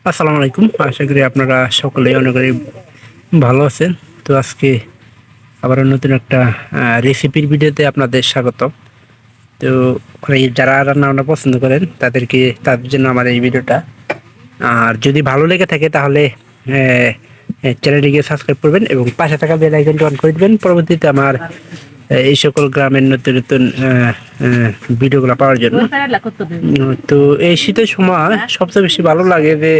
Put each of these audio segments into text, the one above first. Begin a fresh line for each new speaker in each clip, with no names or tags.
আসসালামু আলাইকুম। আশা করি আপনারা সকলেই অনেক ভালো আছেন। তো আজকে আবারও নতুন একটা রেসিপির ভিডিওতে আপনাদের স্বাগত। তো যারা রান্না-বান্না পছন্দ করেন তাদের জন্য আমার এই ভিডিওটা। আর যদি ভালো লেগে থাকে তাহলে চ্যানেলটিকে সাবস্ক্রাইব করবেন এবং পাশে থাকা বেল আইকনটি অন করে দিবেন পরবর্তীতে আমার এই সকল গ্রামের নতুন নতুন ভিডিওগুলো পাওয়ার জন্য। তো এই শীতের সময় সবচেয়ে বেশি ভালো লাগে যে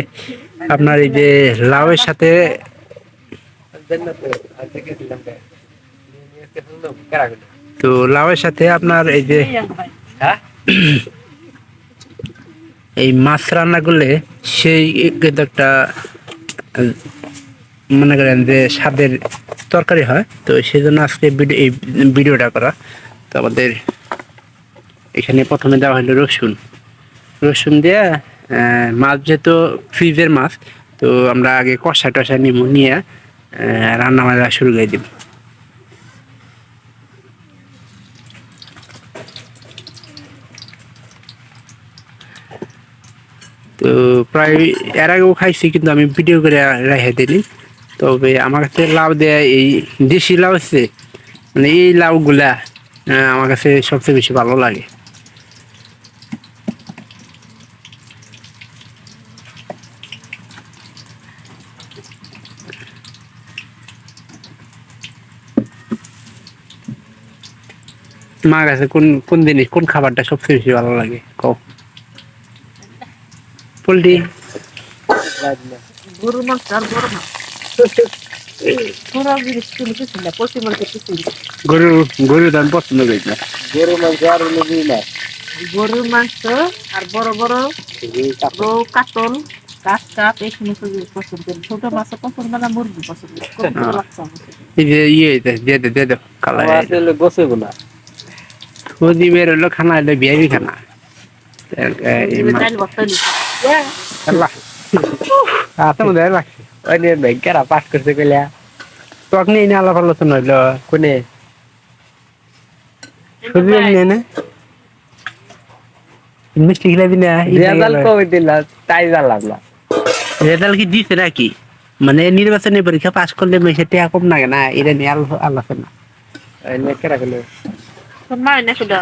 আপনার এই যে লাউয়ের সাথে তো লাউয়ের সাথে আপনার এই যে এই মাছ রান্না করলে সেই কিন্তু একটা মনে করেন যে স্বাদের তরকারি হয়। তো সেই জন্য আজকে এই ভিডিওটা করা। তো আমাদের এখানে প্রথমে দেওয়া হলো রসুন দিয়ে মাছ, যেহেতু ফ্রিজের মাছ, তো আমরা আগে কষা টষা নিয়ে রান্না বান্না শুরু করে দিব। তো প্রায় এর আগেও খাইছি, কিন্তু আমি ভিডিও করে রেখে দিলি। তবে আমার কাছে লাউ দেয়া এই দেশি লাউ আছে, মানে এই লাউগুলা আমার কাছে সবচেয়ে বেশি ভালো লাগে। মার কাছে কোন কোন জিনিস, কোন খাবারটা সবচেয়ে বেশি ভালো লাগে কও? পোলট্রি,
গরুর মাংস আর গরু মাংস পুরো জিনিস কিনে কিছু না পশ্চিমবঙ্গে কিছু
গরু গরুর দাম পছন্দ করি না।
গরু মাংস আর মুরগি মাছ
গরুর মাংস আর বড় বড় রৌ কাতল কাঠ কাপ এই সমস্ত জিনিস পছন্দ করি। ছোট মাছ পছন্দ না, মুরগি পছন্দ করি। খুব লাগছে আমার।
এই যে দিয়ে দে কালা
আসলে গোছাবো না।
খুদিবের হলো খানা, হলো বিয়াবি খানা।
ডাল ভর্তা দিছি।
আল্লাহ আচ্ছা মনে রাখছি।
ওই নিয়ে ব্যাংকেরা পাস করতে গেলে
তোক নিয়ে এনে আলাপ আলোচনা হইলো
কোনে
শুধু নিয়ে না মিষ্টি খিলাবি না।
রেজাল্ট কবে দিলা তাই জানলাম না।
রেজাল্ট কি দিছে নাকি? মানে নির্বাচনী পরীক্ষা পাশ করলে মেসে টেয়া কম লাগে না, এটা নিয়ে আলোচনা।
ওই নিয়ে কেরা গেল
তোর মা এনে শুধু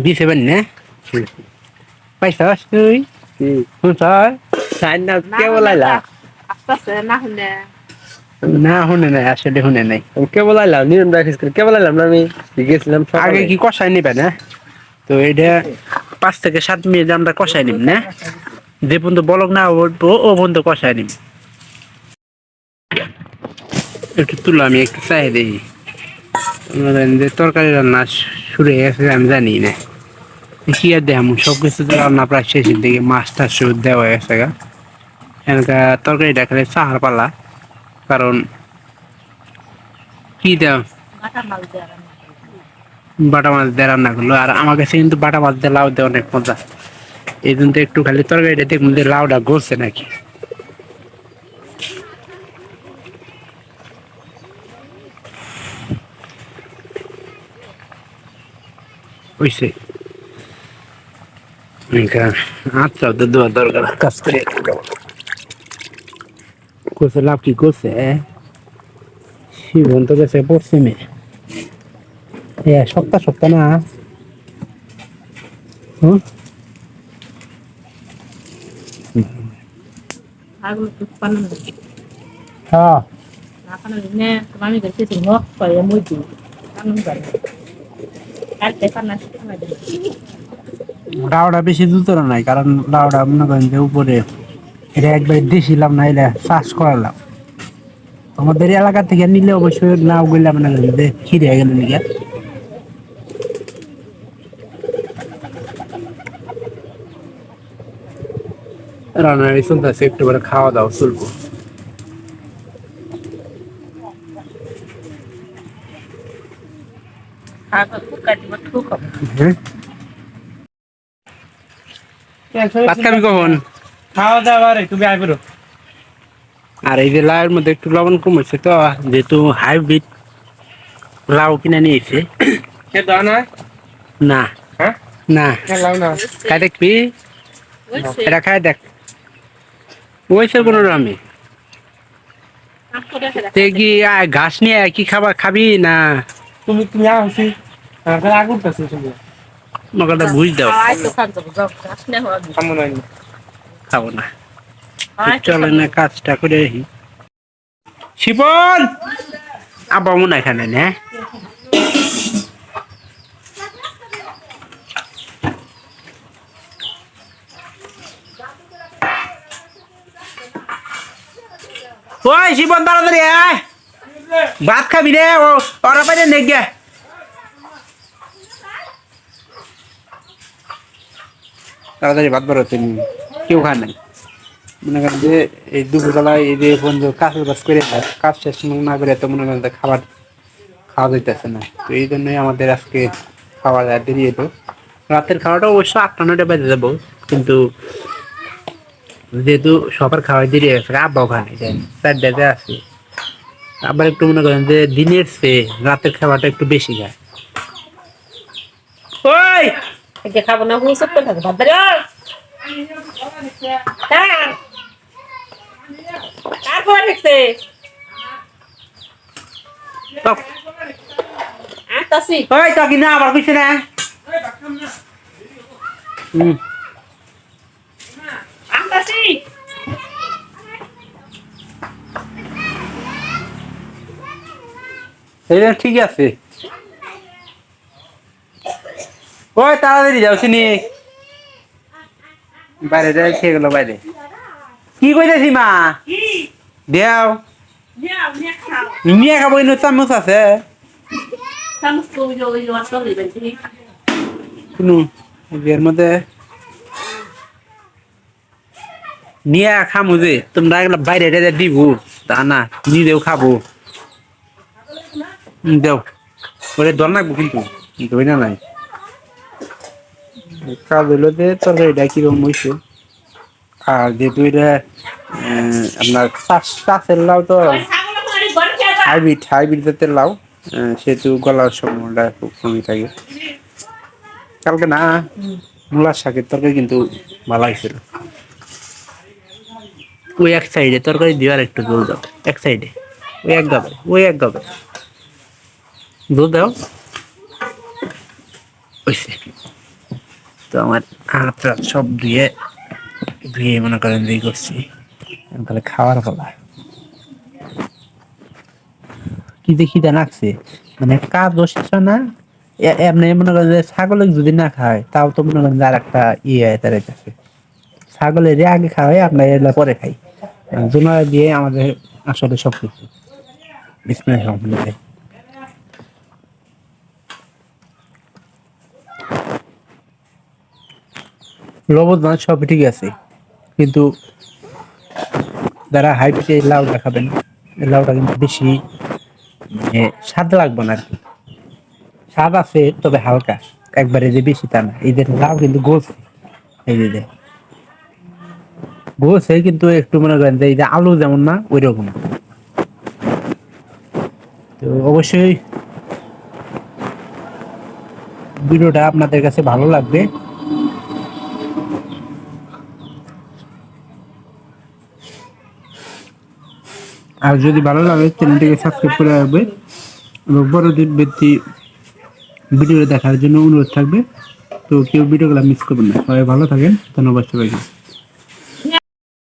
দিছে বেন না পাইছাস তুই? শুনছ
সাইন না কে বলাইলা?
আস্তে আস্তে না হলে
না, শুনে নাই, আসলে শুনে নাই।
কে বলাইলাম নিয়ম রাখিস কে বলাইলাম না আমি গেছিলাম
আগে কি কষাই নিবে না? তো এটা 5 থেকে 7 মিনিট আমরা কষাই নিব না, যে পর্যন্ত বলক না উঠবো ও পর্যন্ত কষাই নিব। একটু তুলো, আমি একটু চাই দিই। যে তরকারি রান্না শুরু হয়ে গেছে আমি জানি না কি আর দেখাম, সবকিছু রান্না প্রায় শেষের দিকে, মাছটা শুরু দেওয়া হয়ে গেছে গা। এখানকার তরকারিটা খেলে চাহার পালা, কারণ কি দেওয়া
বাটা মাল দেওয়া
বাটা মাছ দিয়ে রান্না করলো। আর আমার কাছে কিন্তু বাটা মাছ দিয়ে লাউ দেওয়া অনেক মজা। এই জন্য তো একটু খালি তরকারিটা দেখুন যে লাউটা গলছে নাকি। বুঝছে আচ্ছা, তো দেওয়া দরকার কাজ করে করছে। লাভ কি করছে শিবন তো গেছে পশ্চিমে, সপ্তাহ না। হুম,
আগুলো তো পালন
হ্যাঁ
না পালন নে আমি গেছি তো হোক করে মই দি পালন করে আর দেখা না শিখা দে
লাউটা বেশি দুতরা নাই, কারণ লাউটা মনে করেন যে উপরে এটা একবার দিয়েছিলাম না, এটা চাষ করালাম। আমাদের এলাকা থেকে নিলে অবশ্যই লাউ গুলা মনে করেন যে খিরে গেল নাকি। রান্নার চলতেছে, একটু করে খাওয়া দাওয়া চলবো।
আগা কুকাটি মত খুব
হ্যাঁ, ভাত খাবি কখন?
খাওয়া দাওয়া রে তুমি আইবো।
আর এই যে লাউয়ের মধ্যে একটু লবণ কম হয়েছে, তো যেহেতু হাইব্রিড লাউ কিনে নিয়েছে
কে দাও না
না,
হ্যাঁ
না
খেলাম না
খাই দেখবি
হয়েছে।
এটা খাই দেখ ওইসে কোনো আমি
আটশো টাকা
তে কি ঘাস নিয়ে কি খাবার খাবি না
তুমি আসি আগুন পাচ্ছি তুমি
আমার কথা বুঝ দাও
আইতো খান যাবো যাও গাছ নিয়ে হবে
কেমন হয়
খাবো না
আইতো
চলে না কাজটা করে আসি শিপন আব্বা মনে হয় এখানে না ওই শিপন তাড়াতাড়ি আয় ভাত খাবি রে ওরা পাইলে নেগে তাড়াতাড়ি ভাত বেরোচ্ছে কেউ খায় নাই মনে করেন যে এই দুপুরবেলায় এই যে বন্ধু কাজের বাস করে কাজ শেষ না করে তো মনে করেন যে খাবার খাওয়া যাইতেছে না তো এই জন্যই আমাদের আজকে খাওয়া দাওয়া দেরি হতো রাতের খাওয়াটা অবশ্য 8-9টা বেজে যাবো কিন্তু যেহেতু সবার খাওয়া দেরি হয়েছে আব্বাও খানে যায় 4টাতে আছে আবার একটু মনে করেন যে দিনের চেয়ে রাতের খাওয়াটা একটু বেশি খায় ওই
এটা খাবো না হুঁসে করে থাকে ভাত দাঁড়িয়ে কার কার পরে দেখছে
তক,
আতাসি
ওই তাকি না আবার কিছু না
আতাসি
এটা ঠিক আছে ওই তাড়াতাড়ি যাও চিনি বাইরে যাই খেয়ে গেল বাইরে কি কইতেছি মা
কি
দেও
নিয়া নিয়া খাও
নিয়ে খাবো ইনো চামচ আছে
সামস তো ওই ওয়াটার লিবেন কি
কোনো এর মধ্যে নিয়ে খামু যে তোমরা এগুলো বাইরে রেজে দিব তা না নিজেও খাবো দেও ওরে দর লাগবো কিন্তু দই না নাই কাজ হলো যে তরকারিটা কিরকম হয়েছে আর যেহেতু এটা আপনার চাষের লাউ তো
ছাগল করে ঘর খেয়ে
হাইব্রিড জাতের লাউ সেহেতু গলার সম্ভাবনাটা খুব কমই থাকে কালকে না মূলার শাকের তরকারি কিন্তু ভালো হয়েছিল ওই এক সাইডে তরকারি দেওয়ার একটু জল দাও এক সাইডে ওই এক গাবে জল দাও ওইসে তো আমার হাত রাত সব ধুয়ে মনে করেন দিয়ে করছি তাহলে খাওয়ার ফলা কি দেখি লাগছে মানে কাজ বসেছে না এমনি মনে করেন যে ছাগল যদি না খায় তাও তো মনে করেন যে আর একটা ইয়ে তার কাছে ছাগলের আগে খাওয়াই আপনার এগুলা পরে খাই জোনা দিয়ে আমাদের আসলে সব কিছু বিসমিল্লাহির রহমানির রহিম লবণ মাছ সব ঠিক আছে কিন্তু যারা হাইব্রিড লাউ দেখাবেন লাউটা কিন্তু বেশি স্বাদ লাগবে না আর কি স্বাদ আছে তবে হালকা একবারে যে বেশি তা না এদের লাউ কিন্তু গোছ এই যে গোছ কিন্তু একটু মনে করেন যে এই যে আলু যেমন না ওই রকম তো অবশ্যই ভিডিওটা আপনাদের কাছে ভালো লাগবে আর যদি ভালো লাগে চ্যানেলটিকে সাবস্ক্রাইব করে রাখবে এবং পরবর্তী ভিডিও দেখার জন্য অনুরোধ থাকবে তো কেউ ভিডিওগুলো মিস করবেন না সবাই ভালো থাকেন ধন্যবাদ সবাইকে